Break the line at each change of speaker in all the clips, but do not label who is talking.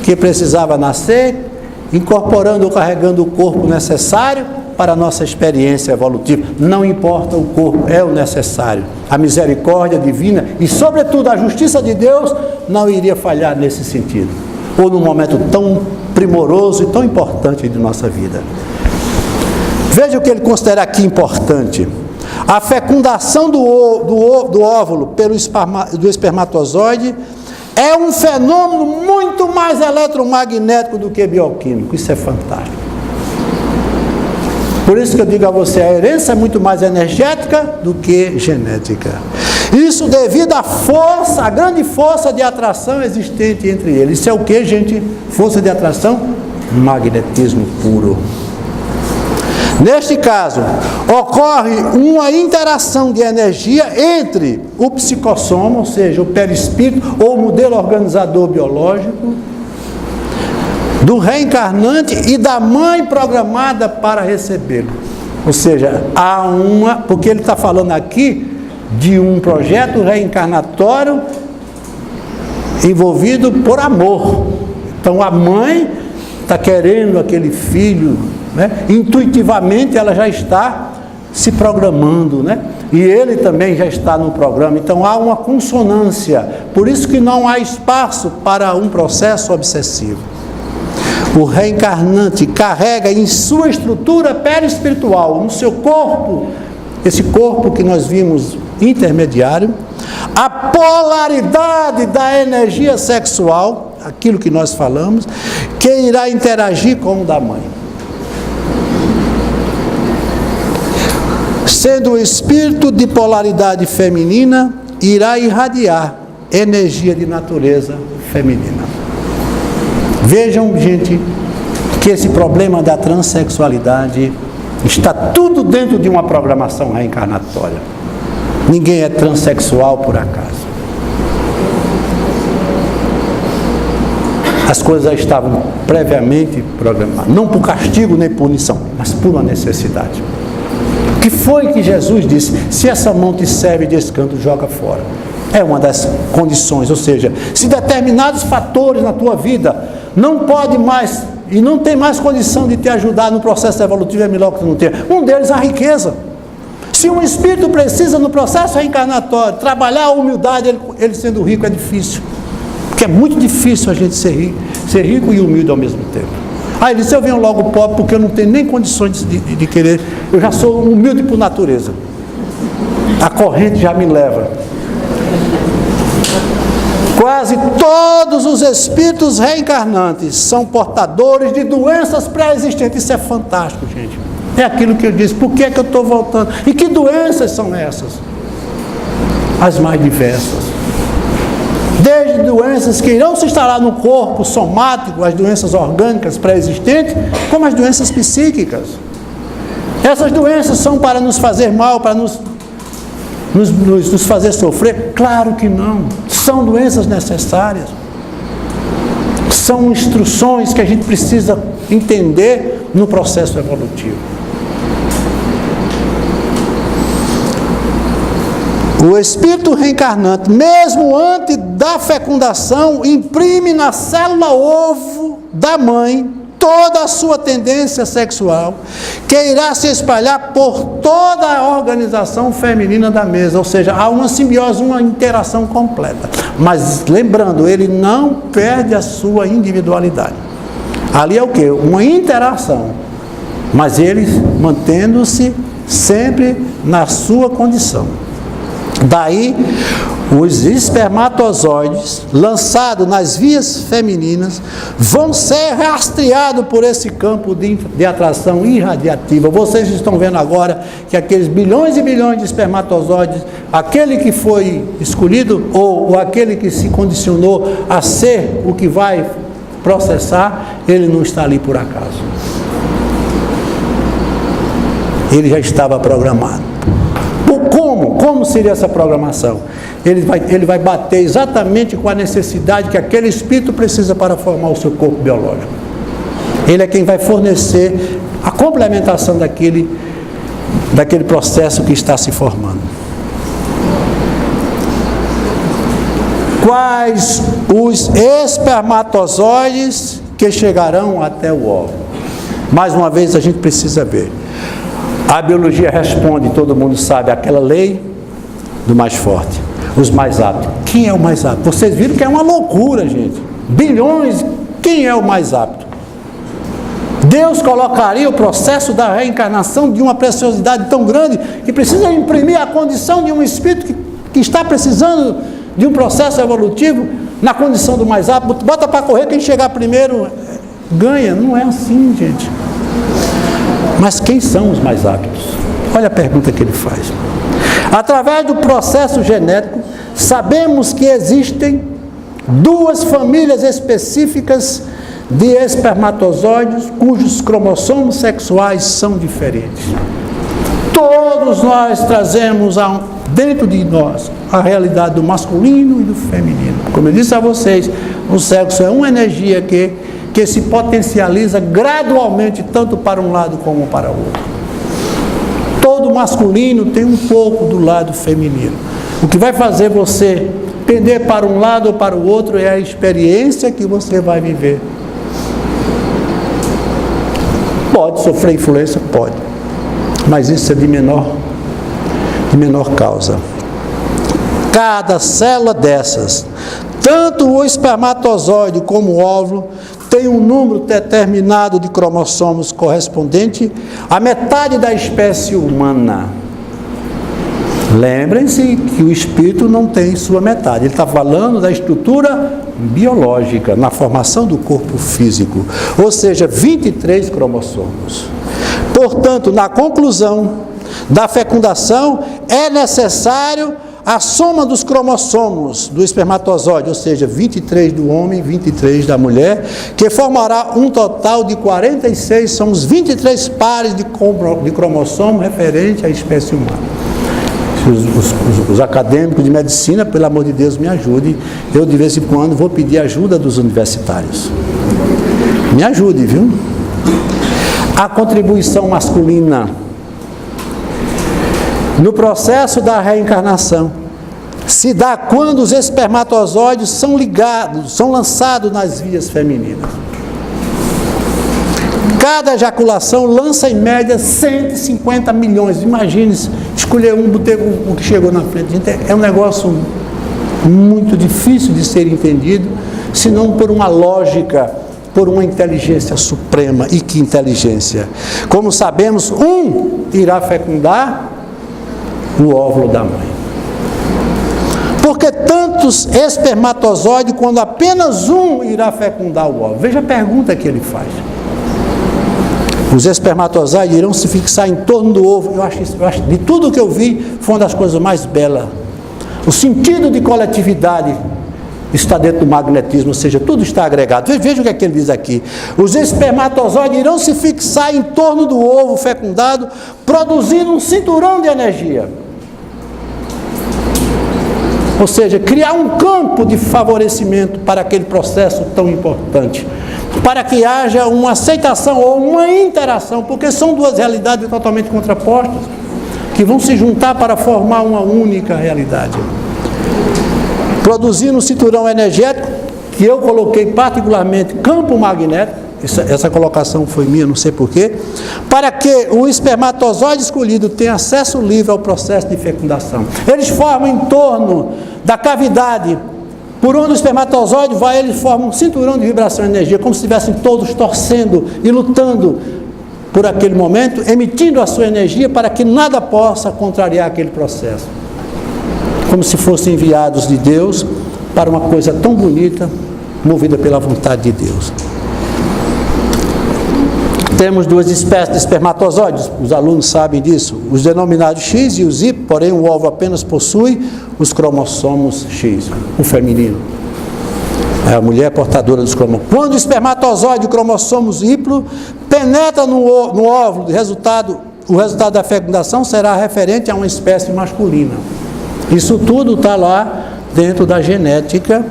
que precisava nascer, incorporando ou carregando o corpo necessário para a nossa experiência evolutiva. Não importa o corpo, é o necessário. A misericórdia divina e, sobretudo, a justiça de Deus não iria falhar nesse sentido, ou num momento tão primoroso e tão importante de nossa vida. Veja o que ele considera aqui importante. A fecundação do óvulo do espermatozoide é um fenômeno muito mais eletromagnético do que bioquímico. Isso é fantástico. Por isso que eu digo a você, a herança é muito mais energética do que genética. Isso devido à força, à grande força de atração existente entre eles. Isso é o que, gente? Força de atração? Magnetismo puro. Neste caso, ocorre uma interação de energia entre o psicossoma, ou seja, o perispírito, ou o modelo organizador biológico, do reencarnante e da mãe programada para recebê-lo. Ou seja, há porque ele está falando aqui de um projeto reencarnatório envolvido por amor. Então a mãe está querendo aquele filho, né? Intuitivamente ela já está se programando, né? E ele também já está no programa. Então há uma consonância. Por isso que não há espaço para um processo obsessivo. O reencarnante carrega em sua estrutura perispiritual, no seu corpo, esse corpo que nós vimos intermediário, a polaridade da energia sexual, aquilo que nós falamos, que irá interagir com o da mãe. Sendo o espírito de polaridade feminina, irá irradiar energia de natureza feminina. Vejam, gente, que esse problema da transexualidade está tudo dentro de uma programação reencarnatória. Ninguém é transexual por acaso. As coisas já estavam previamente programadas, não por castigo nem punição, mas por uma necessidade. O que foi que Jesus disse? Se essa mão te serve de escândalo, joga fora. É uma das condições, ou seja, se determinados fatores na tua vida não pode mais e não tem mais condição de te ajudar no processo evolutivo, é melhor que tu não tenha. Um deles é a riqueza. Se um espírito precisa no processo reencarnatório trabalhar a humildade, ele sendo rico é difícil, porque é muito difícil a gente ser rico e humilde ao mesmo tempo. Aí ele disse, eu venho logo pobre porque eu não tenho nem condições de querer, eu já sou humilde por natureza, a corrente já me leva. Quase todos os espíritos reencarnantes são portadores de doenças pré-existentes. Isso é fantástico, gente. É aquilo que eu disse. Por que é que eu estou voltando? E que doenças são essas? As mais diversas. Desde doenças que irão se instalar no corpo somático, as doenças orgânicas pré-existentes, como as doenças psíquicas. Essas doenças são para nos fazer mal, para nos fazer sofrer? Claro que não. São doenças necessárias. São instruções que a gente precisa entender no processo evolutivo. O espírito reencarnante, mesmo antes da fecundação, imprime na célula ovo da mãe toda a sua tendência sexual, que irá se espalhar por toda a organização feminina da mesa, ou seja, há uma simbiose, uma interação completa. Mas lembrando, ele não perde a sua individualidade. Ali é o quê? Uma interação, mas ele mantendo-se sempre na sua condição. Daí, os espermatozoides lançados nas vias femininas vão ser rastreados por esse campo de atração irradiativa. Vocês estão vendo agora que aqueles bilhões e bilhões de espermatozoides, aquele que foi escolhido ou aquele que se condicionou a ser o que vai processar, ele não está ali por acaso. Ele já estava programado. Como seria essa programação? Ele vai bater exatamente com a necessidade que aquele espírito precisa para formar o seu corpo biológico. Ele é quem vai fornecer a complementação daquele processo que está se formando. quais os espermatozoides que chegarão até o óvulo. Mais uma vez a gente precisa ver. A biologia responde, todo mundo sabe, aquela lei do mais forte, os mais aptos. Quem é o mais apto? Vocês viram que é uma loucura, gente. Bilhões, quem é o mais apto? Deus colocaria o processo da reencarnação de uma preciosidade tão grande que precisa imprimir a condição de um espírito que está precisando de um processo evolutivo na condição do mais apto. Bota para correr, quem chegar primeiro ganha. Não é assim, gente. Mas quem são os mais aptos? Olha a pergunta que ele faz. Através do processo genético, sabemos que existem duas famílias específicas de espermatozoides cujos cromossomos sexuais são diferentes. Todos nós trazemos dentro de nós a realidade do masculino e do feminino. Como eu disse a vocês, o sexo é uma energia que se potencializa gradualmente tanto para um lado como para o outro. Todo masculino tem um pouco do lado feminino. O que vai fazer você pender para um lado ou para o outro é a experiência que você vai viver. Pode sofrer influência? Pode. Mas isso é de menor causa. Cada célula dessas, tanto o espermatozoide como o óvulo, tem um número determinado de cromossomos correspondente à metade da espécie humana. Lembrem-se que o espírito não tem sua metade. Ele está falando da estrutura biológica, na formação do corpo físico. Ou seja, 23 cromossomos. Portanto, na conclusão da fecundação, é necessário a soma dos cromossomos do espermatozoide, ou seja, 23 do homem, 23 da mulher, que formará um total de 46, são os 23 pares de cromossomo referente à espécie humana. Os acadêmicos de medicina, pelo amor de Deus, me ajudem. Eu, de vez em quando, vou pedir ajuda dos universitários. Me ajude, viu? A contribuição masculina no processo da reencarnação se dá quando os espermatozoides são lançados nas vias femininas. Cada ejaculação lança em média 150 milhões. Imagine escolher um, o que chegou na frente. É um negócio muito difícil de ser entendido, senão por uma lógica, por uma inteligência suprema. E que inteligência? Como sabemos, um irá fecundar o óvulo da mãe. Porque tantos espermatozoides quando apenas um irá fecundar o óvulo? Veja a pergunta que ele faz. Os espermatozoides irão se fixar em torno do ovo. Eu acho, de tudo que eu vi, foi uma das coisas mais belas. O sentido de coletividade está dentro do magnetismo, ou seja, tudo está agregado. Veja o que é que ele diz aqui. Os espermatozoides irão se fixar em torno do ovo fecundado, produzindo um cinturão de energia. Ou seja, criar um campo de favorecimento para aquele processo tão importante, para que haja uma aceitação ou uma interação, porque são duas realidades totalmente contrapostas, que vão se juntar para formar uma única realidade. Produzindo um cinturão energético, que eu coloquei particularmente campo magnético, essa colocação foi minha, não sei porquê, para que o espermatozoide escolhido tenha acesso livre ao processo de fecundação. Eles formam em torno da cavidade, por onde o espermatozoide vai, eles formam um cinturão de vibração e energia, como se estivessem todos torcendo e lutando por aquele momento, emitindo a sua energia para que nada possa contrariar aquele processo. Como se fossem enviados de Deus para uma coisa tão bonita, movida pela vontade de Deus. Temos duas espécies de espermatozoides, os alunos sabem disso, os denominados X e os Y, porém o óvulo apenas possui os cromossomos X, o feminino. É a mulher portadora dos cromossomos. Quando o espermatozoide, cromossomos Y, penetra no óvulo, o resultado da fecundação será referente a uma espécie masculina. Isso tudo está lá dentro da genética.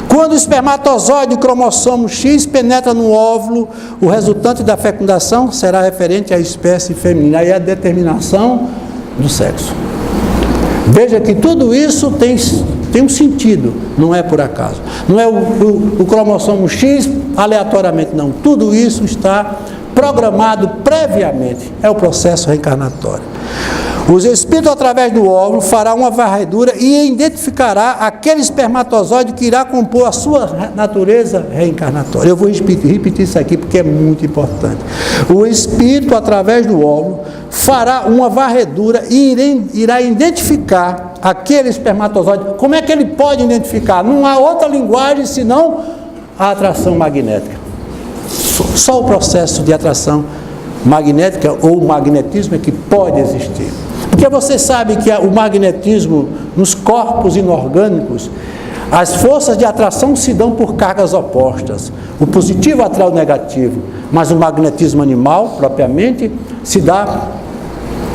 Quando o espermatozoide, cromossomo X, penetra no óvulo, o resultante da fecundação será referente à espécie feminina. Aí é a determinação do sexo. Veja que tudo isso tem tem um sentido, não é por acaso. Não é o cromossomo X aleatoriamente, não. Tudo isso está programado previamente. É o processo reencarnatório. Os espíritos, através do óvulo, fará uma varredura e identificará aquele espermatozoide que irá compor a sua natureza reencarnatória. Eu vou repetir isso aqui porque é muito importante. O espírito, através do óvulo, fará uma varredura e irá identificar aquele espermatozoide. Como é que ele pode identificar? Não há outra linguagem senão a atração magnética. Só o processo de atração magnética ou magnetismo é que pode existir. Porque você sabe que o magnetismo nos corpos inorgânicos, as forças de atração se dão por cargas opostas. O positivo atrai o negativo, mas o magnetismo animal, propriamente, se dá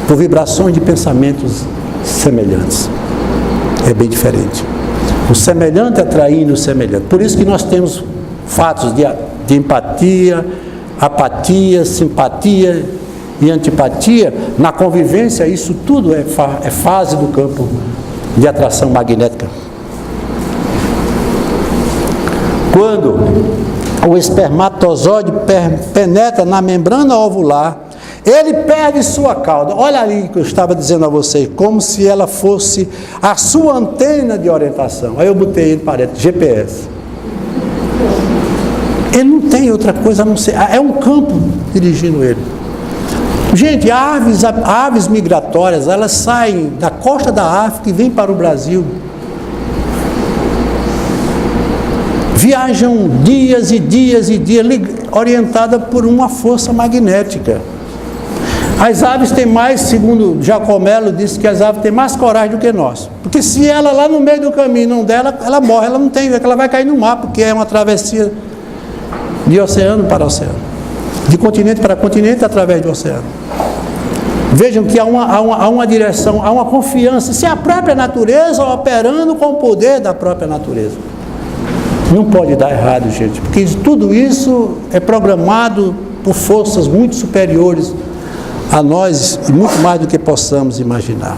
por vibrações de pensamentos semelhantes. É bem diferente. O semelhante atraindo o semelhante. Por isso que nós temos fatos de empatia, apatia, simpatia e antipatia. Na convivência, isso tudo é fase do campo de atração magnética. Quando o espermatozoide penetra na membrana ovular, ele perde sua cauda. Olha ali que eu estava dizendo a vocês, como se ela fosse a sua antena de orientação. Aí eu botei ele para GPS. Ele não tem outra coisa a não ser, é um campo dirigindo ele. Gente, aves migratórias, elas saem da costa da África e vêm para o Brasil. Viajam dias e dias e dias, orientada por uma força magnética. As aves têm mais, segundo Jacomelo, disse que as aves têm mais coragem do que nós. Porque se ela lá no meio do caminho não der, ela morre, ela não tem, ela vai cair no mar, porque é uma travessia de oceano para oceano, de continente para continente através do oceano. Vejam que há uma direção, há uma confiança, se é a própria natureza operando com o poder da própria natureza. Não pode dar errado, gente, porque tudo isso é programado por forças muito superiores a nós e muito mais do que possamos imaginar.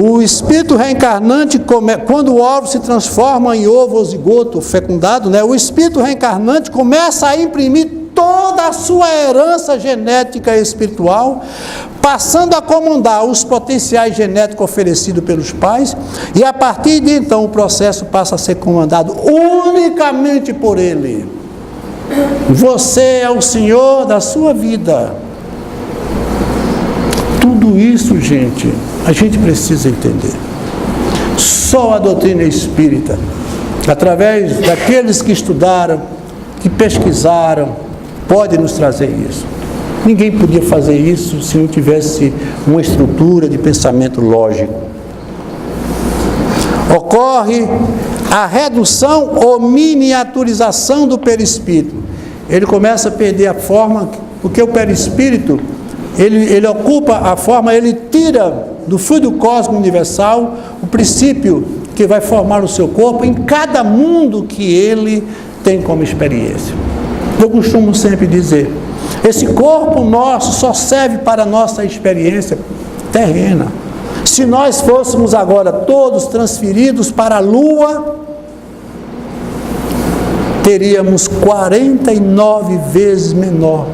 O espírito reencarnante, quando o óvulo se transforma em ovo ou zigoto fecundado, o espírito reencarnante começa a imprimir toda a sua herança genética e espiritual, passando a comandar os potenciais genéticos oferecidos pelos pais, e a partir de então o processo passa a ser comandado unicamente por ele. Você é o senhor da sua vida. Tudo isso, gente, a gente precisa entender. Só a doutrina espírita, através daqueles que estudaram, que pesquisaram, pode nos trazer isso. Ninguém podia fazer isso se não tivesse uma estrutura de pensamento lógico. Ocorre a redução ou miniaturização do perispírito. Ele começa a perder a forma, porque o perispírito, ele ocupa a forma, ele tira do fluido cósmico universal o princípio que vai formar o seu corpo em cada mundo que ele tem como experiência. Eu costumo sempre dizer, esse corpo nosso só serve para a nossa experiência terrena. Se nós fôssemos agora todos transferidos para a Lua, teríamos 49 vezes menor,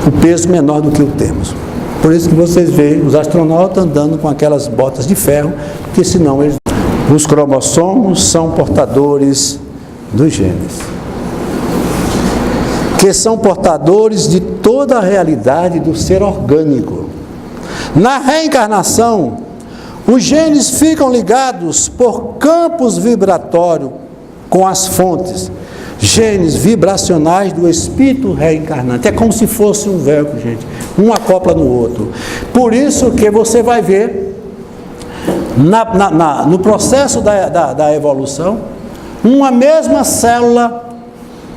o peso menor do que o temos. Por isso que vocês veem os astronautas andando com aquelas botas de ferro, porque senão os cromossomos são portadores dos genes, que são portadores de toda a realidade do ser orgânico. Na reencarnação, os genes ficam ligados por campos vibratórios com as fontes, genes vibracionais do espírito reencarnante. É como se fosse um velcro, gente, um acopla no outro. Por isso que você vai ver, no processo da evolução, uma mesma célula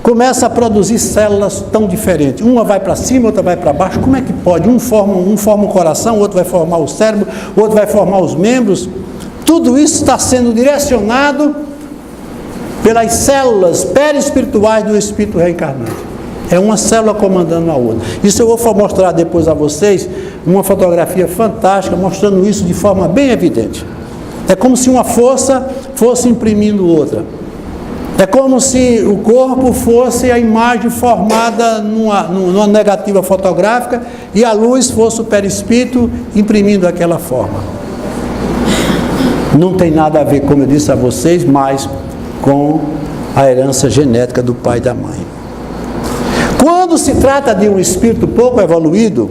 começa a produzir células tão diferentes. Uma vai para cima, outra vai para baixo. Como é que pode? Um forma o coração, o outro vai formar o cérebro, o outro vai formar os membros. Tudo isso está sendo direcionado pelas células perispirituais do espírito reencarnante. É uma célula comandando a outra. Isso eu vou mostrar depois a vocês, uma fotografia fantástica, mostrando isso de forma bem evidente. É como se uma força fosse imprimindo outra. É como se o corpo fosse a imagem formada numa negativa fotográfica e a luz fosse o perispírito imprimindo aquela forma. Não tem nada a ver, como eu disse a vocês, mais com a herança genética do pai e da mãe. Quando se trata de um espírito pouco evoluído,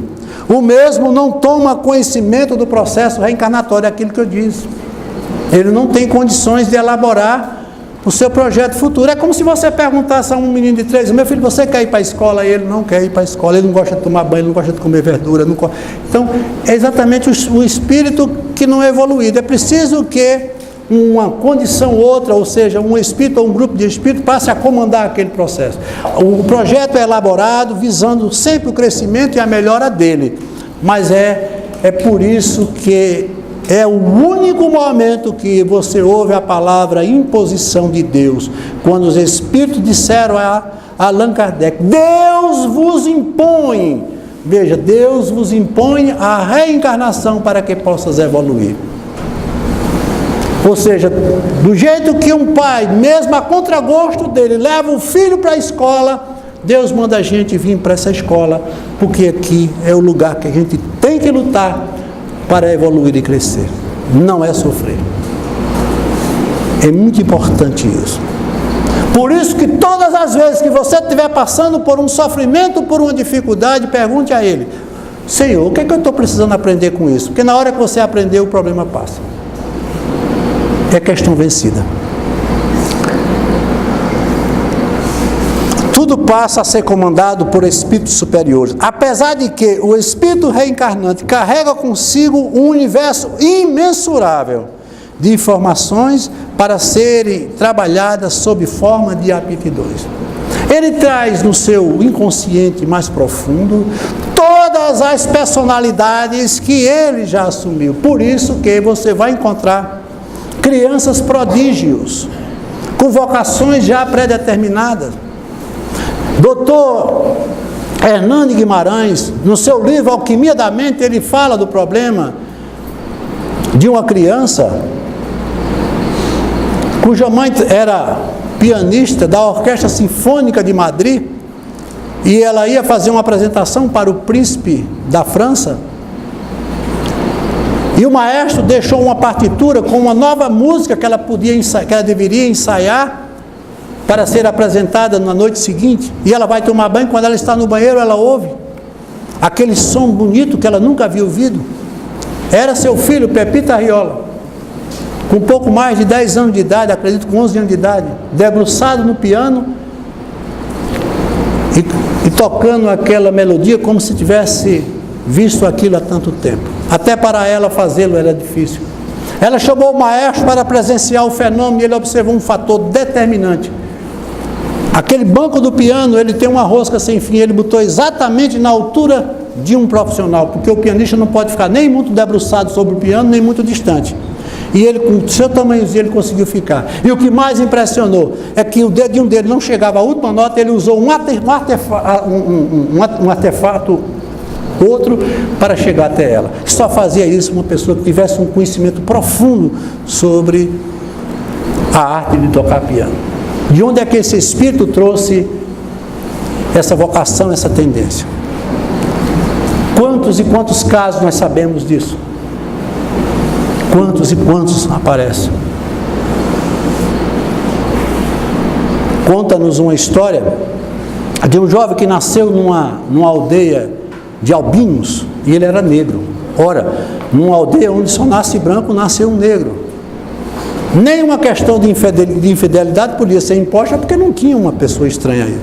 o mesmo não toma conhecimento do processo reencarnatório, aquilo que eu disse. Ele não tem condições de elaborar o seu projeto futuro. É como se você perguntasse a um menino de 3 anos: meu filho, você quer ir para a escola? E ele não quer ir para a escola, ele não gosta de tomar banho, ele não gosta de comer verdura. Não... Então, é exatamente o espírito que não é evoluído. É preciso que uma condição outra, ou seja, um espírito ou um grupo de espíritos passe a comandar aquele processo. O projeto é elaborado visando sempre o crescimento e a melhora dele. Mas é por isso que é o único momento que você ouve a palavra imposição de Deus, quando os espíritos disseram a Allan Kardec: Deus vos impõe, veja, Deus vos impõe a reencarnação para que possas evoluir. Ou seja, do jeito que um pai, mesmo a contragosto dele, leva o filho para a escola, Deus manda a gente vir para essa escola, porque aqui é o lugar que a gente tem que lutar para evoluir e crescer. Não é sofrer. É muito importante isso. Por isso que todas as vezes que você estiver passando por um sofrimento, por uma dificuldade, pergunte a Ele: Senhor, o que é que eu estou precisando aprender com isso? Porque na hora que você aprender, o problema passa. É questão vencida. Tudo passa a ser comandado por espíritos superiores. Apesar de que o espírito reencarnante carrega consigo um universo imensurável de informações para serem trabalhadas sob forma de aptidões. Ele traz no seu inconsciente mais profundo todas as personalidades que ele já assumiu. Por isso que você vai encontrar crianças prodígios, com vocações já pré-determinadas. Dr. Hernani Guimarães, no seu livro Alquimia da Mente, ele fala do problema de uma criança cuja mãe era pianista da Orquestra Sinfônica de Madrid, e ela ia fazer uma apresentação para o príncipe da França, e o maestro deixou uma partitura com uma nova música que ela deveria ensaiar para ser apresentada na noite seguinte. E ela vai tomar banho, quando ela está no banheiro, ela ouve aquele som bonito que ela nunca havia ouvido. Era seu filho, Pepita Arriola, com pouco mais de 10 anos de idade, acredito com 11 anos de idade, debruçado no piano e tocando aquela melodia como se tivesse visto aquilo há tanto tempo. Até para ela fazê-lo era difícil. Ela chamou o maestro para presenciar o fenômeno e ele observou um fator determinante. Aquele banco do piano, ele tem uma rosca sem fim, ele botou exatamente na altura de um profissional, porque o pianista não pode ficar nem muito debruçado sobre o piano, nem muito distante. E ele, com o seu tamanhozinho, ele conseguiu ficar. E o que mais impressionou é que o dedinho dele não chegava à última nota, ele usou um artefato outro para chegar até ela. Só fazia isso uma pessoa que tivesse um conhecimento profundo sobre a arte de tocar piano. De onde é que esse espírito trouxe essa vocação, essa tendência? Quantos e quantos casos nós sabemos disso? Quantos e quantos aparecem? Conta-nos uma história de um jovem que nasceu numa aldeia de albinos, e ele era negro. Ora, numa aldeia onde só nasce branco, nasceu um negro. Nenhuma questão de infidelidade podia ser imposta, porque não tinha uma pessoa estranha aí.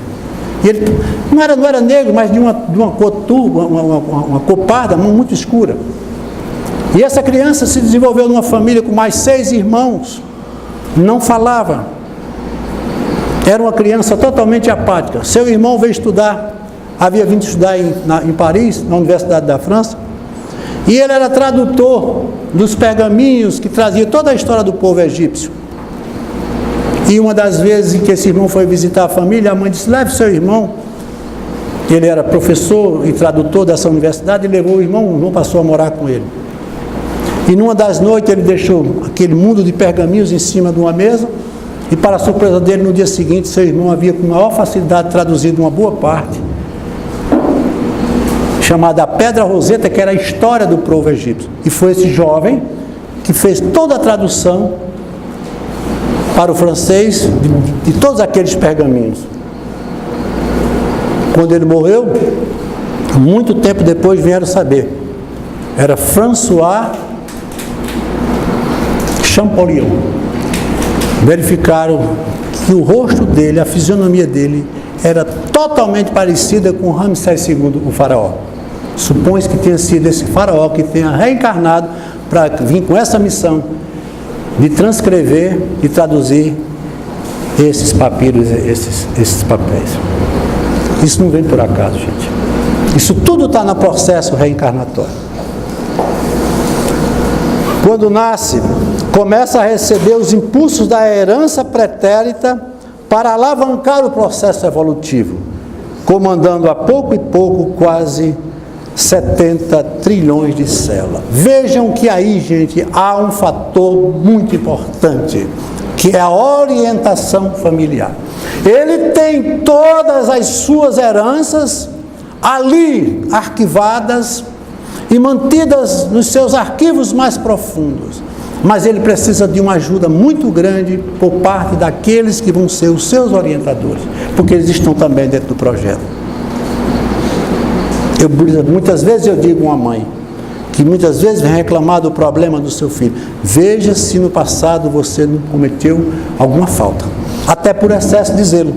E ele não era negro, mas de uma cor turva, uma cor parda, muito escura. E essa criança se desenvolveu numa família com mais 6 irmãos, não falava. Era uma criança totalmente apática. Seu irmão veio estudar, havia vindo estudar em Paris, na Universidade da França, e ele era tradutor dos pergaminhos que trazia toda a história do povo egípcio. E uma das vezes em que esse irmão foi visitar a família, a mãe disse: leve seu irmão, Ele era professor e tradutor dessa universidade e levou o irmão passou a morar com ele. E numa das noites ele deixou aquele mundo de pergaminhos em cima de uma mesa e, para a surpresa dele, no dia seguinte, seu irmão havia com maior facilidade traduzido uma boa parte, chamada A Pedra Roseta, que era a história do povo egípcio. E foi esse jovem que fez toda a tradução para o francês de todos aqueles pergaminhos. Quando ele morreu, muito tempo depois vieram saber. Era François Champollion. Verificaram que o rosto dele, a fisionomia dele, era totalmente parecida com Ramsés II, o faraó. Supõe-se que tenha sido esse faraó que tenha reencarnado para vir com essa missão de transcrever e traduzir esses papiros, esses papéis. Isso não vem por acaso, gente. Isso tudo está no processo reencarnatório. Quando nasce, começa a receber os impulsos da herança pretérita para alavancar o processo evolutivo, comandando a pouco e pouco quase 70 trilhões de células. Vejam que aí, gente, há um fator muito importante, que é a orientação familiar. Ele tem todas as suas heranças ali arquivadas e mantidas nos seus arquivos mais profundos, mas ele precisa de uma ajuda muito grande por parte daqueles que vão ser os seus orientadores, porque eles estão também dentro do projeto. Muitas vezes eu digo a uma mãe que muitas vezes vem reclamar do problema do seu filho: veja se no passado você não cometeu alguma falta, até por excesso de zelo.